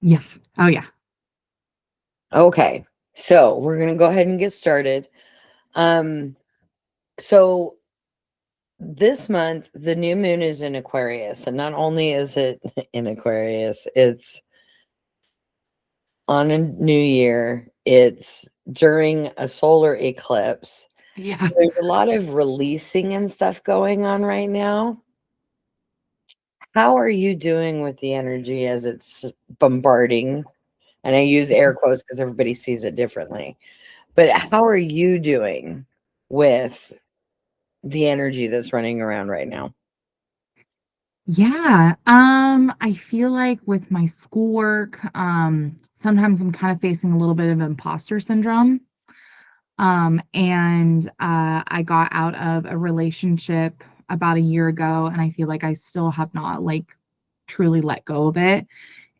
Yeah. Oh, yeah. Okay. So we're going to go ahead and get started. Um, so this month, the new moon is in Aquarius. And not only is it in Aquarius, it's on a new year, it's during a solar eclipse. Yeah. So there's a lot of releasing and stuff going on right now. How are you doing with the energy as it's bombarding? And I use air quotes because everybody sees it differently. But how are you doing with the energy that's running around right now? Yeah. I feel like with my schoolwork, sometimes I'm kind of facing a little bit of imposter syndrome. And I got out of a relationship about a year ago, and I feel like I still have not like truly let go of it.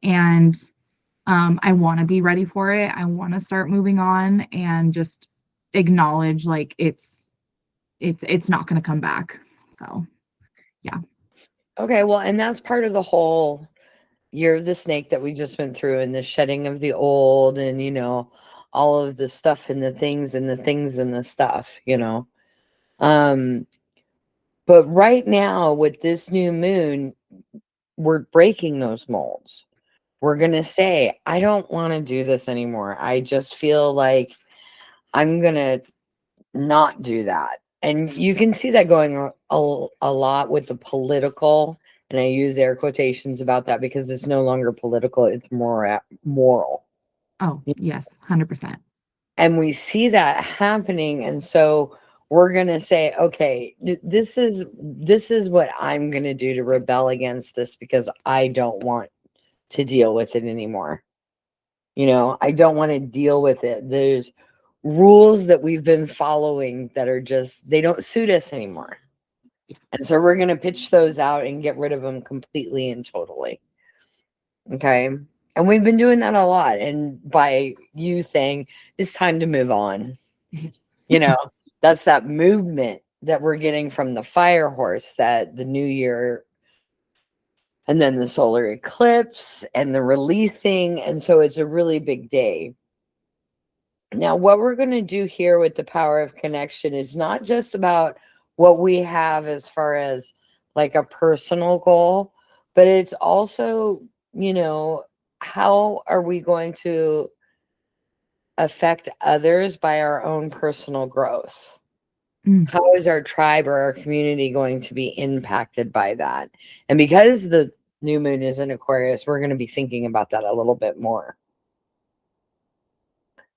And I want to be ready for it. I want to start moving on and just acknowledge like it's not going to come back. So, yeah. Okay, well, and that's part of the whole year of the snake that we just went through, and the shedding of the old, and all of the stuff and the things and the things and the stuff. Um, but right now with this new moon, we're breaking those molds. We're gonna say, I don't want to do this anymore. I just feel like I'm gonna not do that. And you can see that going a lot with the political, and I use air quotations about that because it's no longer political, it's more moral. Oh, yes, 100%. And we see that happening, and so we're going to say, okay, this is what I'm going to do to rebel against this because I don't want to deal with it anymore. I don't want to deal with it. There's rules that we've been following that are just, they don't suit us anymore. And so we're going to pitch those out and get rid of them completely and totally. Okay. And we've been doing that a lot. And by you saying it's time to move on, you know, that's that movement that we're getting from the fire horse, that the new year and then the solar eclipse and the releasing. And so it's a really big day. Now, what we're going to do here with the power of connection is not just about what we have as far as like a personal goal, but it's also, how are we going to affect others by our own personal growth? Mm, How is our tribe or our community going to be impacted by that? And because the new moon is in Aquarius, we're going to be thinking about that a little bit more.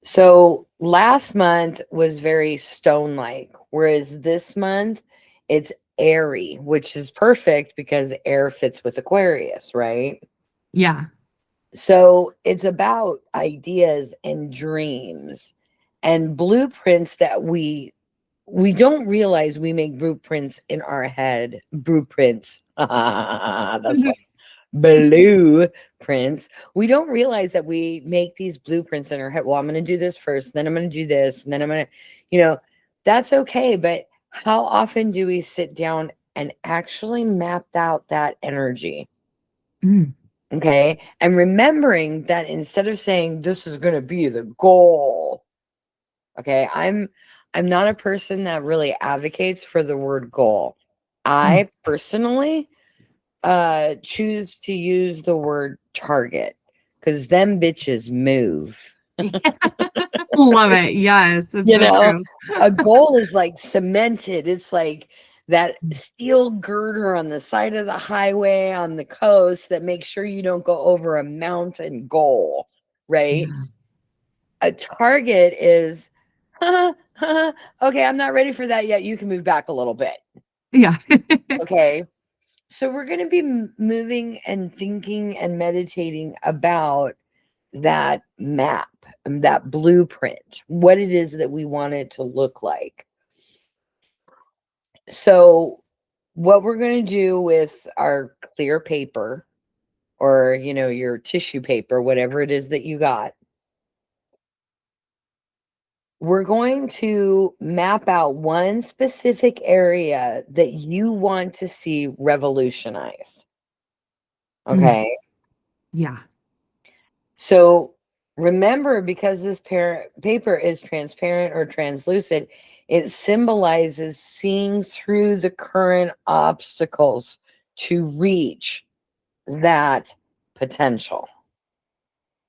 So last month was very stone like, whereas this month it's airy, which is perfect because air fits with Aquarius, right? yeah. So it's about ideas and dreams and blueprints that we don't realize we make blueprints in our head. Blueprints. That's funny. Blueprints. We don't realize that we make these blueprints in our head. Well, I'm going to do this first, then I'm going to do this, and then I'm going to, you know, that's okay. But how often do we sit down and actually map out that energy? Mm, Okay. And remembering that instead of saying this is going to be the goal, okay, I'm not a person that really advocates for the word goal. mm. I personally choose to use the word target because them bitches move. Love it. Yes, it's You so know, true. a goal is like cemented. It's like that steel girder on the side of the highway on the coast that makes sure you don't go over a mountain goal, right? Yeah. A target is, okay, I'm not ready for that yet. You can move back a little bit. Yeah. Okay. So we're going to be moving and thinking and meditating about that map and that blueprint, what it is that we want it to look like. So, what we're going to do with our clear paper or, your tissue paper, whatever it is that you got, we're going to map out one specific area that you want to see revolutionized. Mm, Okay. yeah. So remember, because this paper is transparent or translucent, it symbolizes seeing through the current obstacles to reach that potential.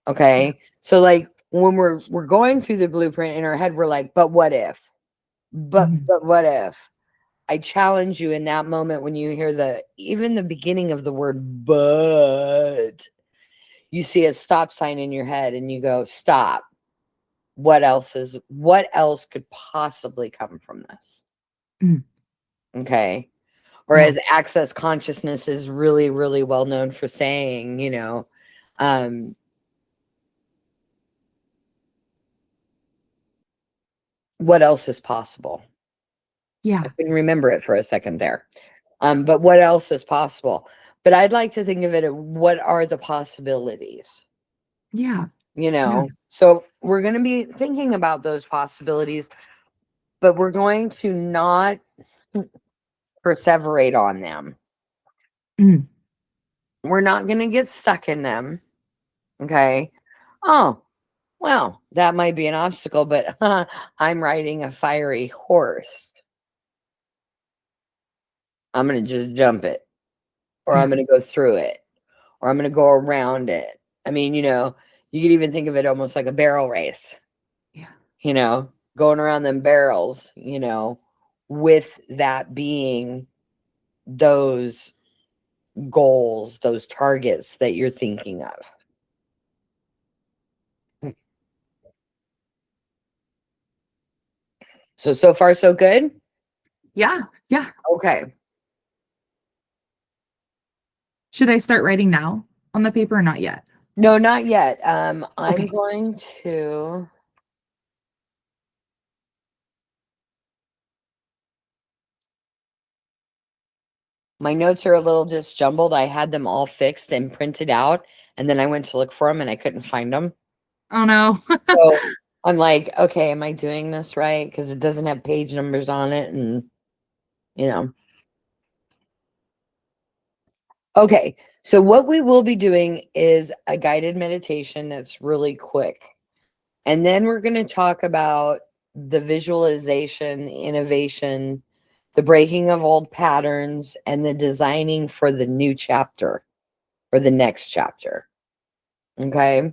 Yeah. Okay. So like when we're going through the blueprint in our head, we're like, but what if? Mhm. But what if? I challenge you in that moment when you hear even the beginning of the word but, you see a stop sign in your head and you go, stop. What else could possibly come from this? Mm. Okay. Or Yeah. as access consciousness is really, really well known for saying, um, what else is possible? I Yeah. couldn't remember it for a second there. But what else is possible? But I'd like to think of it as what are the possibilities? Yeah. Yeah. So we're going to be thinking about those possibilities, but we're going to not perseverate on them. Mm. We're not going to get stuck in them. Okay. Oh, well, that might be an obstacle, but I'm riding a fiery horse. I'm going to just jump it, or I'm Yeah. going to go through it, or I'm going to go around it. I mean, you could even think of it almost like a barrel race, Yeah. going around them barrels, with that being those goals, those targets that you're thinking of. So far, so good. Yeah. Yeah. Okay. Should I start writing now on the paper or not yet? No, not yet. I'm Okay. going to. My notes are a little disjumbled. I had them all fixed and printed out, and then I went to look for them and I couldn't find them. Oh no. So I'm like, okay, am I doing this right? Because it doesn't have page numbers on it, and you know. Okay, so what we will be doing is a guided meditation that's really quick. And then we're going to talk about the visualization, the innovation, the breaking of old patterns, and the designing for the new chapter or the next chapter. Okay.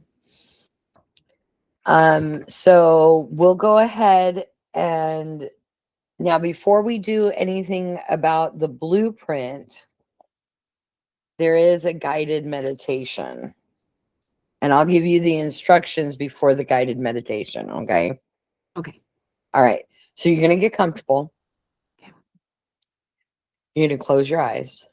So we'll go ahead and now before we do anything about the blueprint, there is a guided meditation. And I'll give you the instructions before the guided meditation. Okay. Okay. All right. So you're going to get comfortable. Okay. You're going to close your eyes.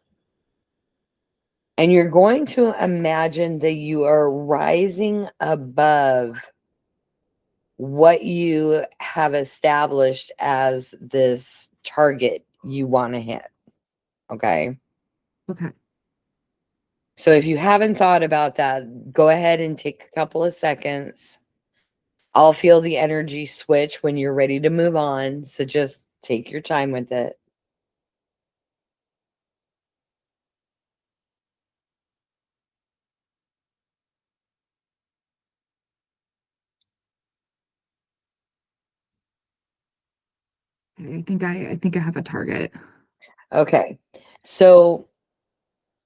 And you're going to imagine that you are rising above what you have established as this target you want to hit. Okay. Okay. So if you haven't thought about that, go ahead and take a couple of seconds. I'll feel the energy switch when you're ready to move on. So just take your time with it. I think I have a target. Okay. So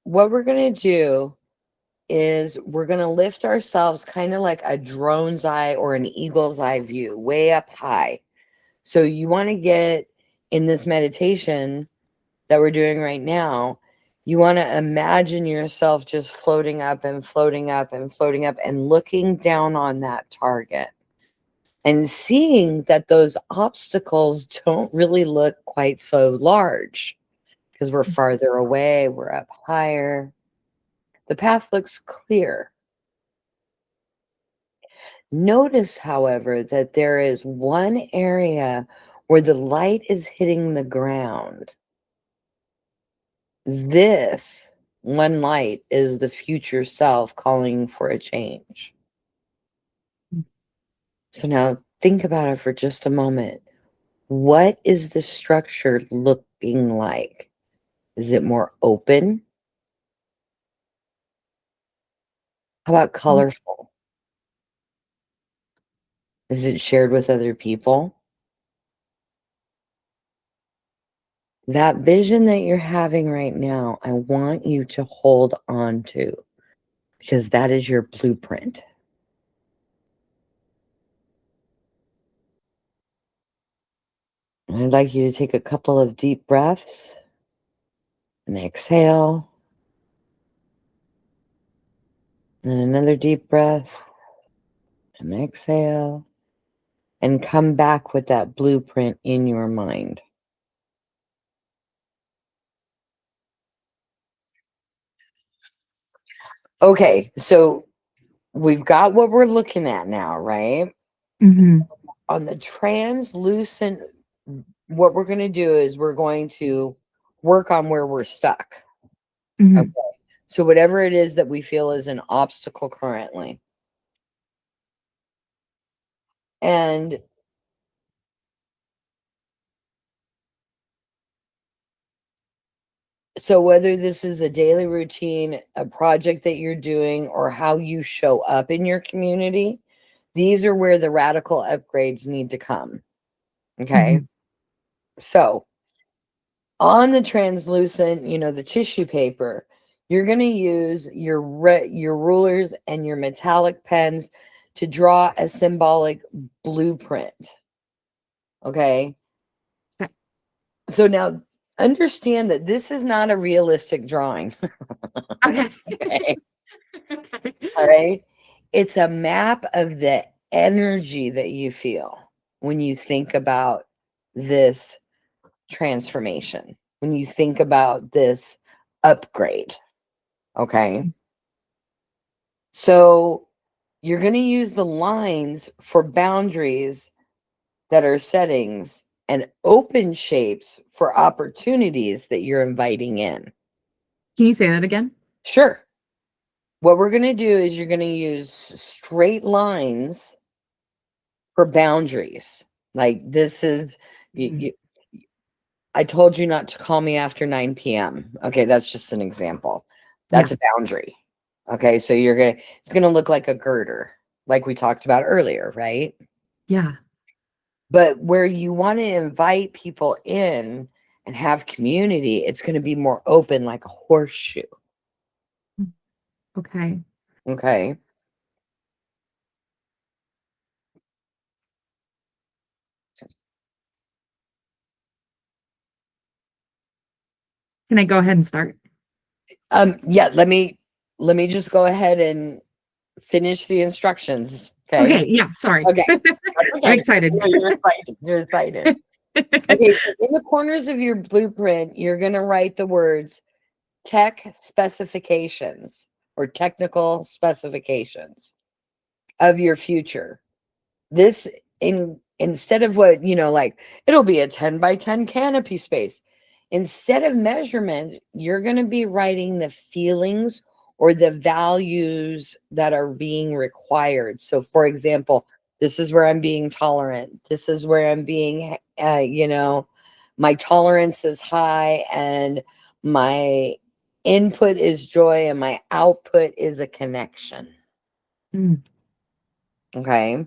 what we're going to do is we're going to lift ourselves kind of like a drone's eye or an eagle's eye view, way up high. So you want to get in this meditation that we're doing right now, you want to imagine yourself just floating up and floating up and floating up and looking down on that target and seeing that those obstacles don't really look quite so large because we're farther away, we're up higher. The path looks clear. Notice, however, that there is one area where the light is hitting the ground. This one light is the future self calling for a change. So now think about it for just a moment. What is the structure looking like? Is it more open? How about Mm. colorful? Is it shared with other people? That vision that you're having right now, I want you to hold on to, because that is your blueprint. I'd like you to take a couple of deep breaths and exhale. And another deep breath and exhale. And come back with that blueprint in your mind. Okay, so we've got what we're looking at now, right? Mm-hmm. On the translucent, what we're going to do is we're going to work on where we're stuck. Mm-hmm. Okay. So whatever it is that we feel is an obstacle currently. And so whether this is a daily routine, a project that you're doing, or how you show up in your community, these are where the radical upgrades need to come. Okay. Mm-hmm. So on the translucent, the tissue paper, you're going to use your rulers and your metallic pens to draw a symbolic blueprint. Okay. Okay. So now understand that this is not a realistic drawing. Okay. Okay. Okay. All right. It's a map of the energy that you feel when you think about this transformation, when you think about this upgrade. Okay. So you're going to use the lines for boundaries that are settings and open shapes for opportunities that you're inviting in. Can you say that again? Sure. What we're going to do is you're going to use straight lines for boundaries. Like this is, Mm. you, I told you not to call me after 9 p.m. Okay, that's just an example. Yeah. That's a boundary. Okay, so it's gonna look like a girder, like we talked about earlier, right? Yeah. But where you want to invite people in and have community, it's going to be more open, like a horseshoe. Okay. Okay. Can I go ahead and start? Yeah, let me just go ahead and finish the instructions. Okay. Okay. Yeah. Sorry. Okay. I'm Okay. excited. You're excited. You're excited. Okay, so in the corners of your blueprint, you're going to write the words tech specifications or technical specifications of your future. This instead of what, like it'll be a 10 by 10 canopy space. Instead of measurement, you're going to be writing the feelings or the values that are being required. So for example, this is where I'm being tolerant. This is where I'm being my tolerance is high and my input is joy and my output is a connection. Mm, Okay.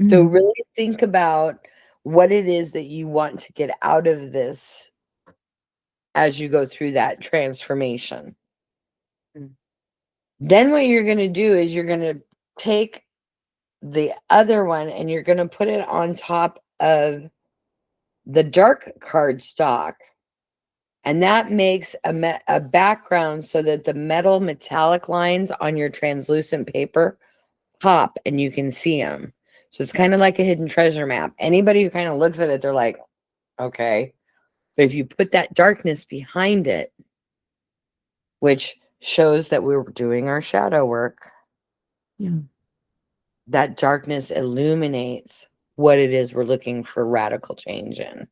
So mm, really think about what it is that you want to get out of this as you go through that transformation. mm. Then what you're going to do is you're going to take the other one and you're going to put it on top of the dark cardstock. And that makes a background so that the metallic lines on your translucent paper pop and you can see them. So it's kind of like a hidden treasure map. Anybody who kind of looks at it, they're like, okay. But if you put that darkness behind it, which shows that we were doing our shadow work, Yeah. that darkness illuminates what it is we're looking for radical change in.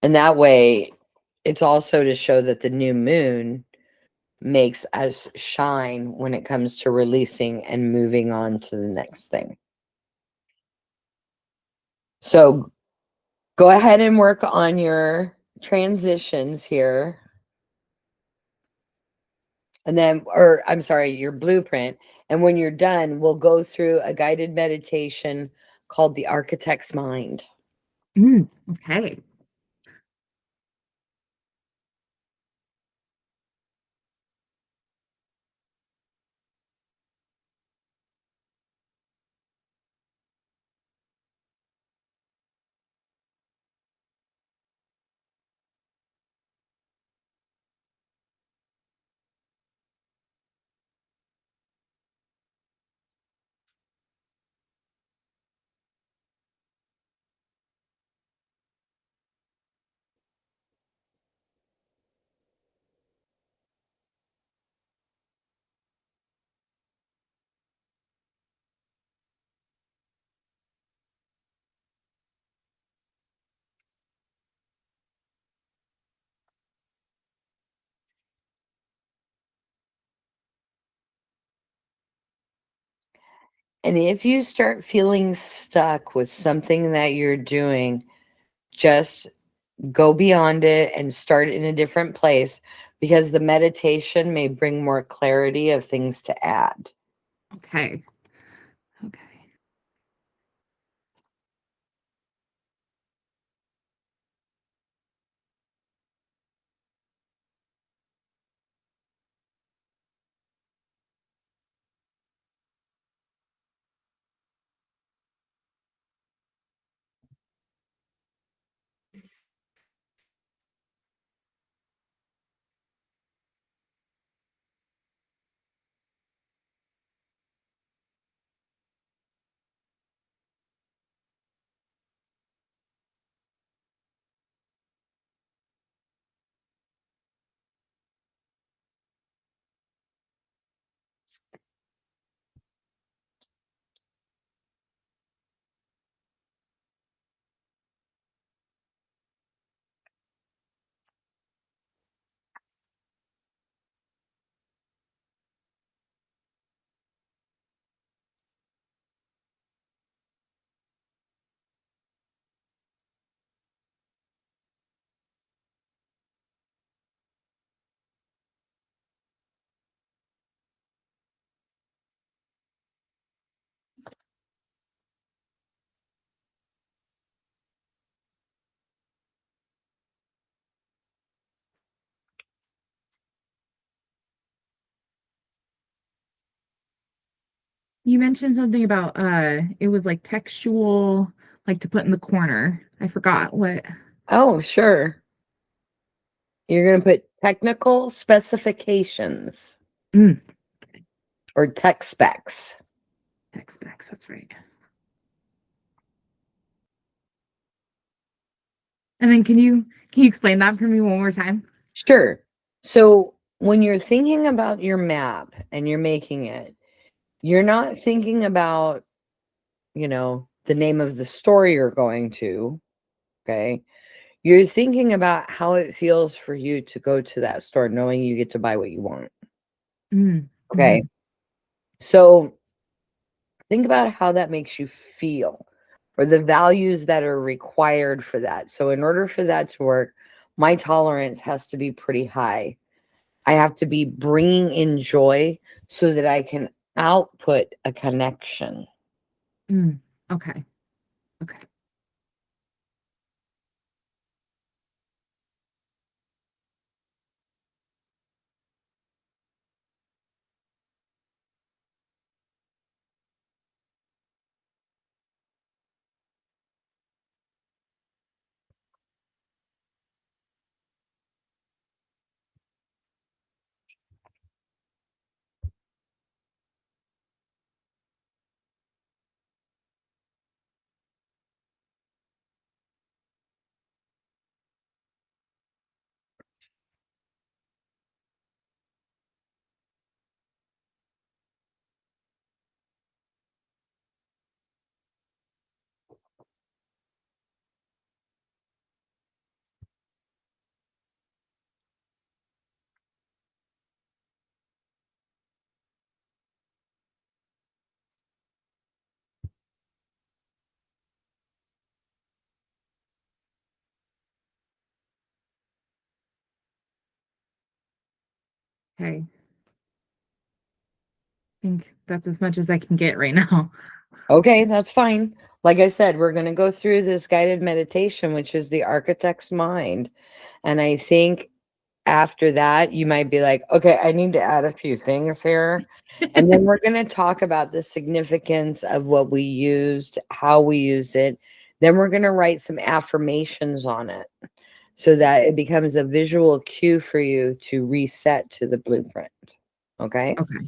And that way, it's also to show that the new moon makes us shine when it comes to releasing and moving on to the next thing. So go ahead and work on your transitions here. And then, or I'm sorry, your blueprint. And when you're done, we'll go through a guided meditation called the Architect's Mind. Okay. And if you start feeling stuck with something that you're doing, just go beyond it and start in a different place because the meditation may bring more clarity of things to add. Okay. Okay. You mentioned something about it was like textual, like to put in the corner. I forgot what. Oh, sure. You're going to put technical specifications Mm, or tech specs. tech specs, that's right. And then can you explain that for me one more time? Sure. So when you're thinking about your map and you're making it, you're not thinking about, the name of the store you're going to. Okay. You're thinking about how it feels for you to go to that store knowing you get to buy what you want. Okay. Mhm. So think about how that makes you feel or the values that are required for that. So, in order for that to work, my tolerance has to be pretty high. I have to be bringing in joy so that I can output a connection. Mm. Okay. Okay. Okay. think that's as much as I can get right now. Okay, that's fine. Like I said, we're going to go through this guided meditation, which is the architect's mind. And I think after that, you might be like, okay, I need to add a few things here. And then we're going to talk about the significance of what we used, how we used it. Then we're going to write some affirmations on it so that it becomes a visual cue for you to reset to the blueprint. Okay. Okay.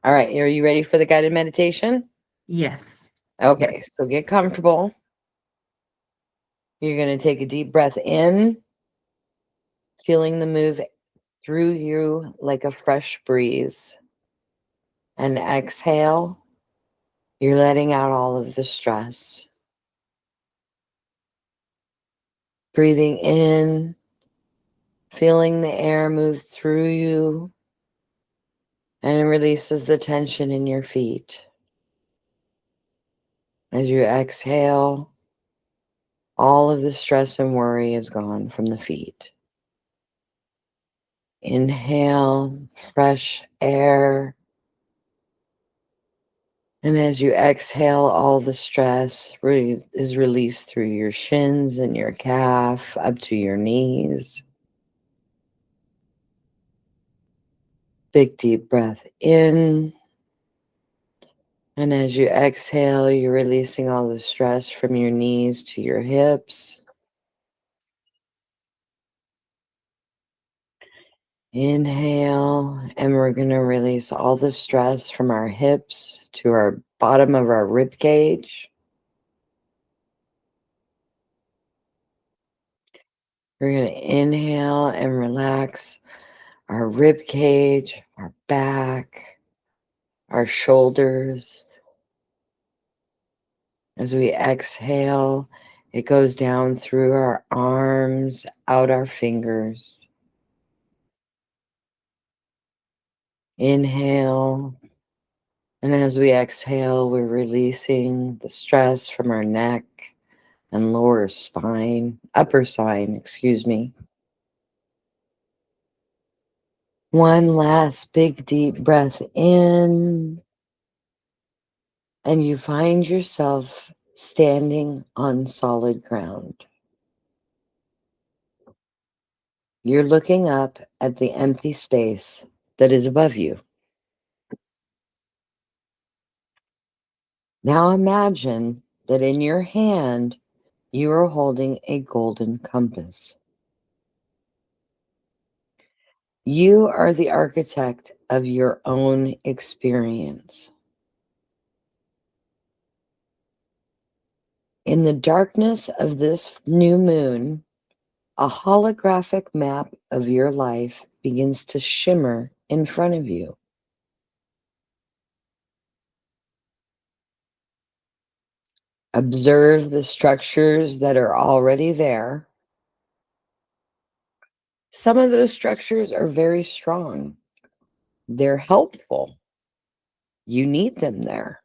All right. Are you ready for the guided meditation? Yes. Yes. Okay. So get comfortable. You're going to take a deep breath in, feeling the move through you like a fresh breeze. And exhale, you're letting out all of the stress. Breathing in, feeling the air move through you, and it releases the tension in your feet. As you exhale, all of the stress and worry is gone from the feet. Inhale fresh air. And as you exhale, all the stress is released through your shins and your calf up to your knees. Big deep breath in. And as you exhale, you're releasing all the stress from your knees to your hips. Inhale, and we're going to release all the stress from our hips to our bottom of our rib cage. We're going to inhale and relax our rib cage, our back, our shoulders. As we exhale, it goes down through our arms, out our fingers. Inhale. And as we exhale, we're releasing the stress from our neck and lower spine, upper spine, excuse me. One last big deep breath in, and you find yourself standing on solid ground. You're looking up at the empty space that is above you. Now imagine that in your hand, you are holding a golden compass. You are the architect of your own experience. In the darkness of this new moon, a holographic map of your life begins to shimmer in front of you. Observe the structures that are already there. Some of those structures are very strong. They're helpful. You need them there.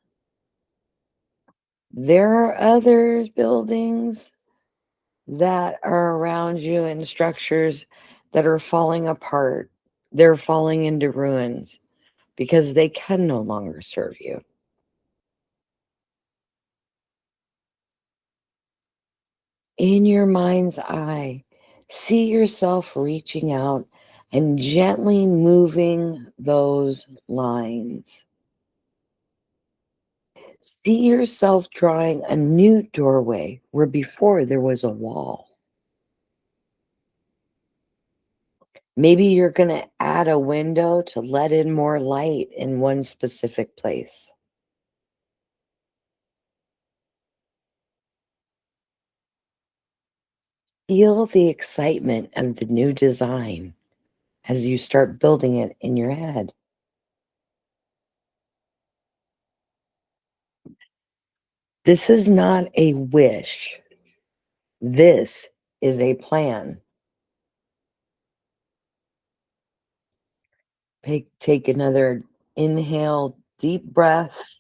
There are other buildings that are around you and structures that are falling apart. They're falling into ruins because they can no longer serve you. In your mind's eye, see yourself reaching out and gently moving those lines. See yourself drawing a new doorway where before there was a wall. Maybe you're going to add a window to let in more light in one specific place. Feel the excitement of the new design as you start building it in your head. This is not a wish. This is a plan. Take another inhale, deep breath.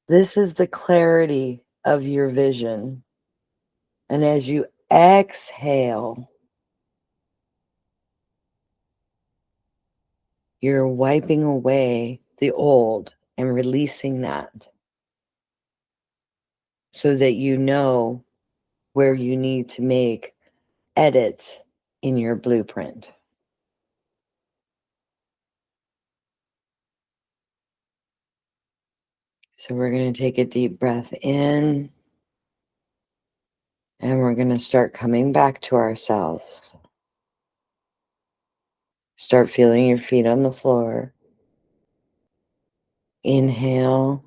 This is the clarity of your vision. And as you exhale, You're wiping away the old and releasing that so that you know where you need to make edits in your blueprint. So we're going to take a deep breath in, and we're going to start coming back to ourselves. Start feeling your feet on the floor. Inhale.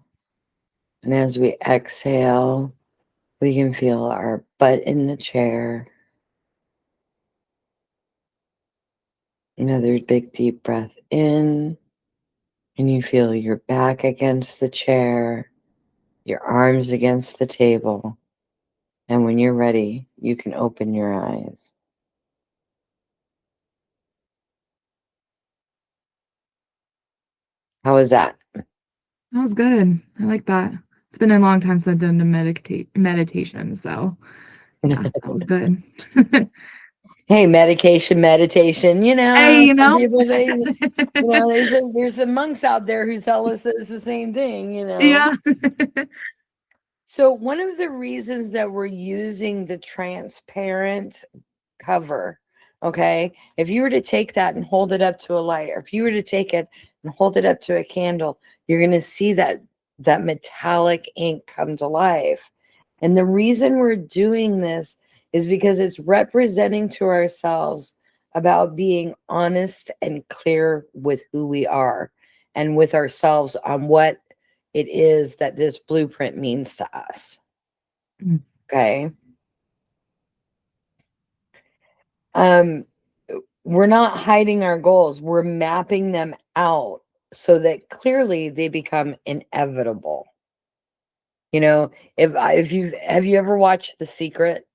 And as we exhale, we can feel our butt in the chair. Another big deep breath in. And you feel your back against the chair, your arms against the table. And when you're ready, you can open your eyes. How was that? That was good. I like that. It's been a long time since I've done the meditation, so yeah, that was good. Hey, meditation, Hey, some people there's some monks out there who tell us that it's the same thing. yeah. So one of the reasons that we're using the transparent cover, okay, if you were to take that and hold it up to a light, or if you were to take it and hold it up to a candle, you're going to see that metallic ink come to life. And the reason we're doing this is because it's representing to ourselves about being honest and clear with who we are and with ourselves on what it is that this blueprint means to us. Okay. We're not hiding our goals. We're mapping them out so that clearly they become inevitable. If you have you ever watched The Secret?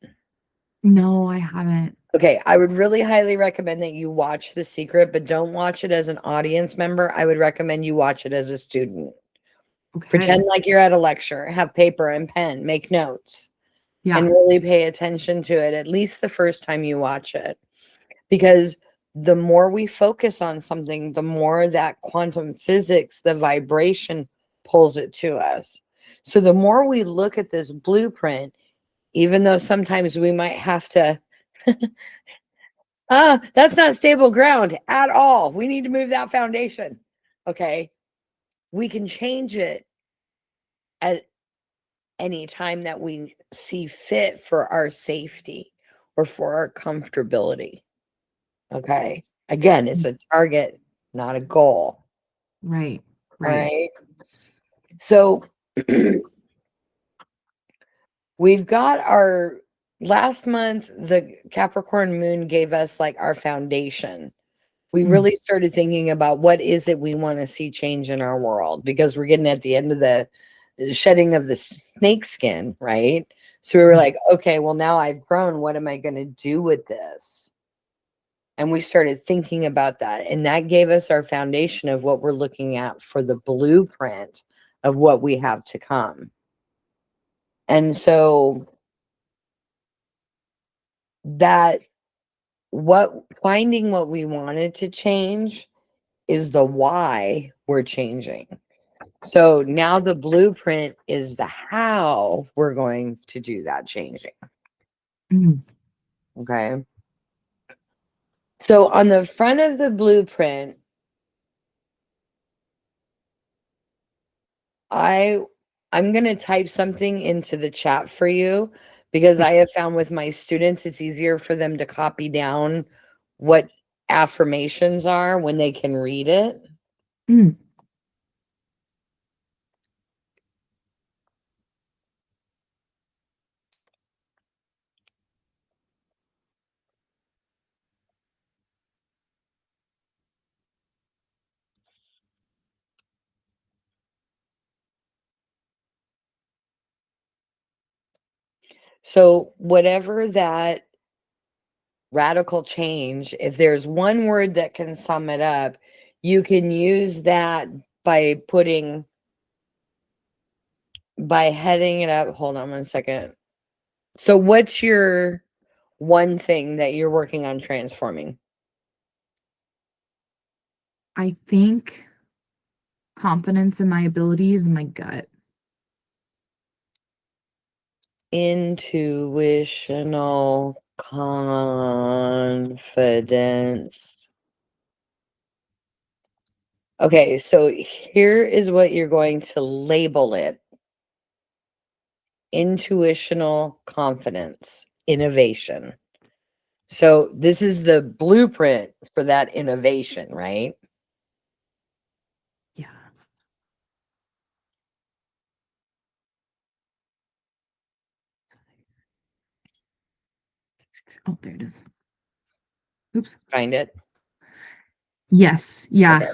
No, I haven't. Okay, I would really highly recommend that you watch The Secret, but don't watch it as an audience member. I would recommend you watch it as a student. Okay. Pretend like you're at a lecture, have paper and pen, make notes, and Yeah. really pay attention to it at least the first time you watch it. Because the more we focus on something, the more that quantum physics, the vibration pulls it to us. So the more we look at this blueprint, even though sometimes we might have to, that's not stable ground at all. We need to move that foundation. Okay. We can change it at any time that we see fit for our safety or for our comfortability. Okay. Again, it's a target, not a goal. Right. All Right. right. So we've got our last month, the Capricorn moon gave us like our foundation. We Mm. really started thinking about what is it we want to see change in our world because we're getting at the end of the shedding of the snake skin, right? So we were Yeah. like, okay, well, now I've grown. What am I going to do with this? And we started thinking about that. And that gave us our foundation of what we're looking at for the blueprint of what we have to come. And so that finding what we wanted to change is the why we're changing. So now the blueprint is the how we're going to do that changing. Mm. Okay. So on the front of the blueprint, I'm going to type something into the chat for you because Okay. I have found with my students it's easier for them to copy down what affirmations are when they can read it. Mm. So whatever that radical change, if there's one word that can sum it up, you can use that by heading it up. Hold on one second. So what's your one thing that you're working on transforming? I think confidence in my abilities and my gut. Intuitional confidence. Okay, so here is what you're going to label it. Intuitional confidence, innovation. So this is the blueprint for that innovation, right? Yeah. Oh, there it is. Oops. Find it. Yes. Yeah. Okay.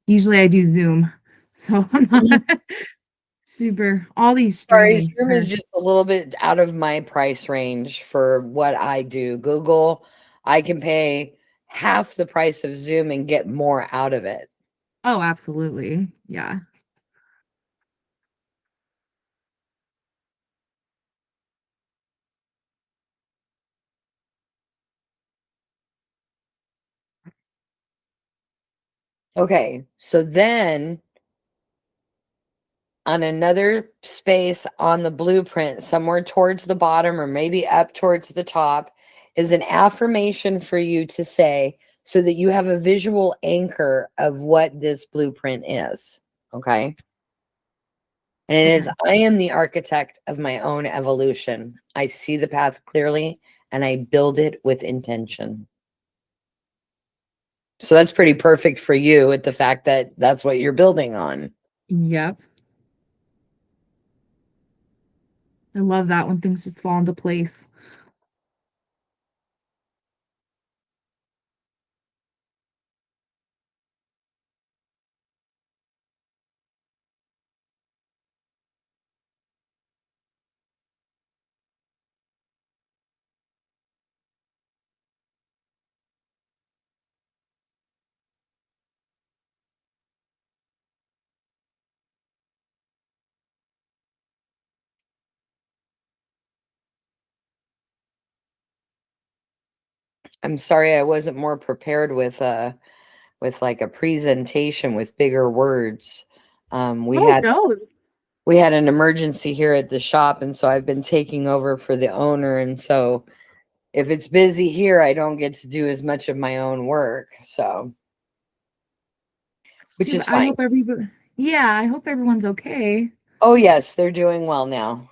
Usually I do Zoom. So I'm not super all these Sorry, streaming. Zoom is just a little bit out of my price range for what I do. Google, I can pay half the price of Zoom and get more out of it. Oh, absolutely. Yeah. Okay, so then on another space on the blueprint, somewhere towards the bottom or maybe up towards the top, is an affirmation for you to say so that you have a visual anchor of what this blueprint is. Okay. And it is, Okay. I am the architect of my own evolution. I see the path clearly and I build it with intention. So that's pretty perfect for you at the fact that that's what you're building on. Yep. I love that when things just fall into place. I'm sorry I wasn't more prepared with like a presentation with bigger words. We Oh had no. we had an emergency here at the shop, and so I've been taking over for the owner. And so if it's busy here, I don't get to do as much of my own work. So, It's which too is I fine. hope everybody yeah, I hope everyone's okay. Oh yes, they're doing well now.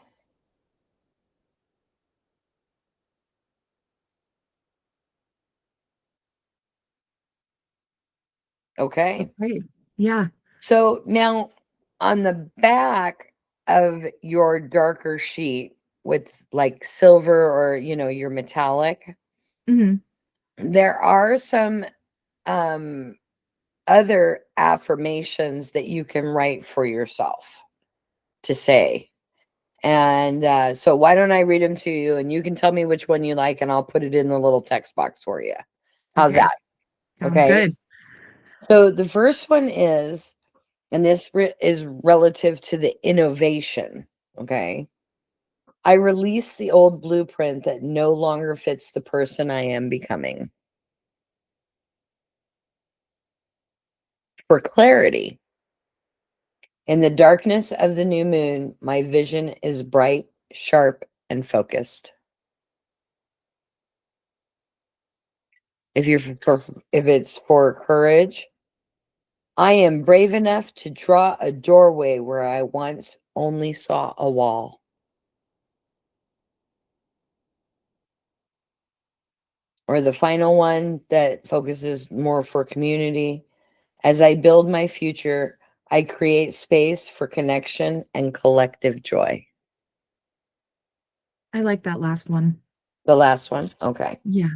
Okay. Okay. Yeah. So now on the back of your darker sheet with like silver or your metallic, Mhm. there are some um other affirmations that you can write for yourself to say. And so why don't I read them to you and you can tell me which one you like and I'll put it in the little text box for you. How's Okay. that? Sounds Okay. good. So the first one is, and this is relative to the innovation. Okay. I release the old blueprint that no longer fits the person I am becoming. For clarity, in the darkness of the new moon, my vision is bright, sharp, and focused. If you're for, if it's for courage, I am brave enough to draw a doorway where I once only saw a wall. Or the final one that focuses more for community. As I build my future, I create space for connection and collective joy. I like that last one. The last one. Okay. Yeah.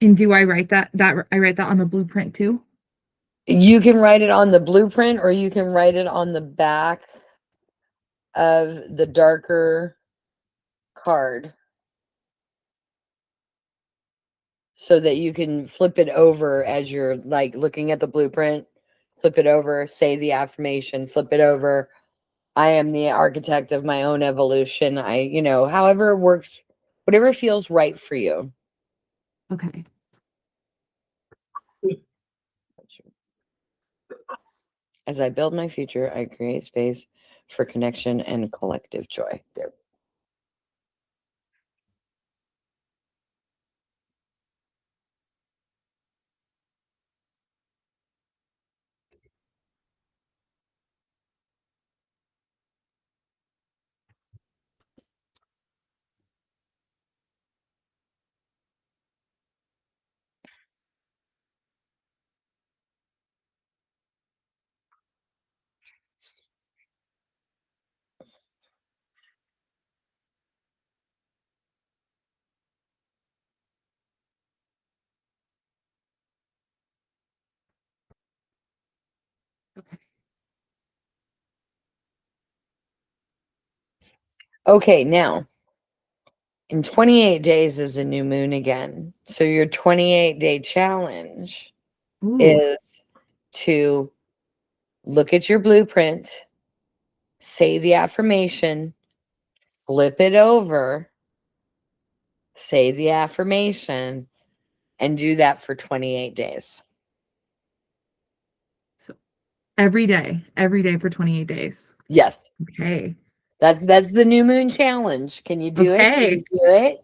And do I write that I write that on the blueprint too? You can write it on the blueprint or you can write it on the back of the darker card so that you can flip it over as you're like looking at the blueprint. Flip it over, say the affirmation, flip it over. I am the architect of my own evolution. However it works, whatever feels right for you. Okay. As I build my future, I create space for connection and collective joy. There. Okay. Okay, now in 28 days is a new moon again. So your 28-day challenge Ooh. is to look at your blueprint, say the affirmation, flip it over, say the affirmation, and do that for 28 days. So every day for 28 days. Yes. Okay. That's the new moon challenge. Can you do it? Can you Okay. do it?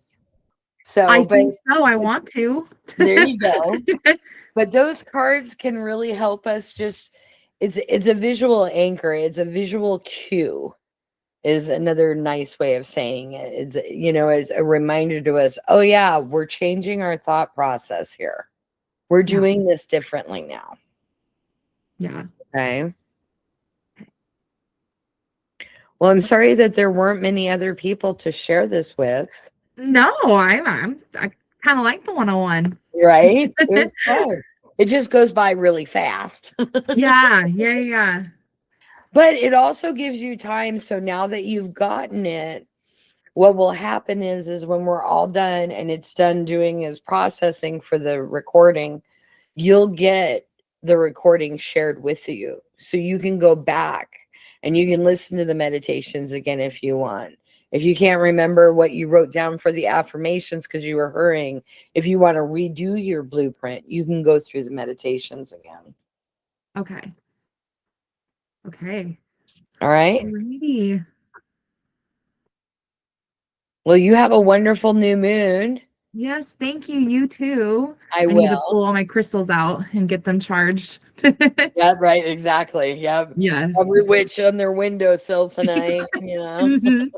So, I but think so. I want to. there you go. But those cards can really help us just it's a visual anchor, it's a visual cue is another nice way of saying it. It's it's a reminder to us, oh yeah, we're changing our thought process here. We're Yeah. doing this differently now. Yeah. Okay. Well, I'm sorry that there weren't many other people to share this with. No, I kind of like the 101. Right? It was fun. It just goes by really fast. Yeah. Yeah. Yeah. But it also gives you time. So now that you've gotten it, what will happen is when we're all done and it's done doing is processing for the recording, you'll get the recording shared with you. So you can go back and you can listen to the meditations again if you want. If you can't remember what you wrote down for the affirmations because you were hurrying, if you want to redo your blueprint, you can go through the meditations again. Okay. Okay. All right. Alrighty. Well, you have a wonderful new moon. Yes, thank you. You too. I I need to will. pull all my crystals out and get them charged. Yeah, right. Exactly. Yeah. Yes. Every witch on their windowsill tonight, you know. Mhm.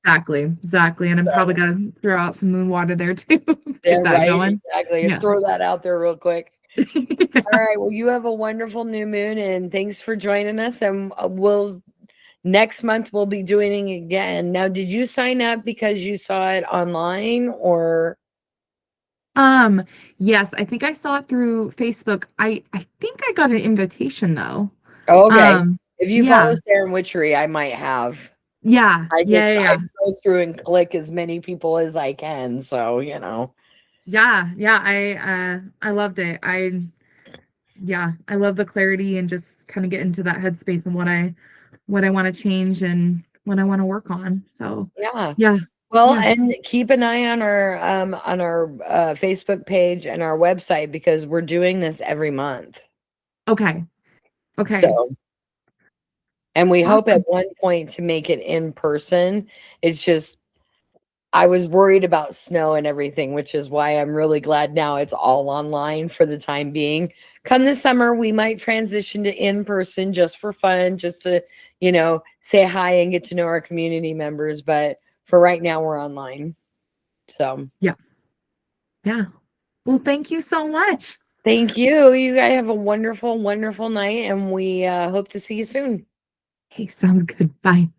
Exactly. Exactly. And I'm probably So, gonna throw out some moon water there too. yeah, Get that right. going. Exactly. And Yeah. throw that out there real quick. All right. Well, you have a wonderful new moon and thanks for joining us. And we'll next month we'll be doing it again. Now, did you sign up because you saw it online or Um, yes, I think I saw it through Facebook. I think I got an invitation though. oh, okay. Um, If you follow yeah. Sarah Witchery, I might have. Yeah. I Yeah. just Yeah. I Yeah. go through and click as many people as I can. So, you know. Yeah. Yeah. I loved it. Yeah, I love the clarity and just kind of get into that headspace and what I want to change and what I want to work on. So, Yeah. yeah. Well, Yeah. and keep an eye on our Facebook page and our website because we're doing this every month. Okay. Okay. So, and we hope at Awesome. one point to make it in person. It's just I was worried about snow and everything, which is why I'm really glad now it's all online for the time being. Come this summer, we might transition to in person just for fun, just to, say hi and get to know our community members. But for right now, we're online. So Yeah. Yeah. Well, thank you so much. thank you. You guys have a wonderful, wonderful night, and we hope to see you soon. Hey, sounds good. Bye.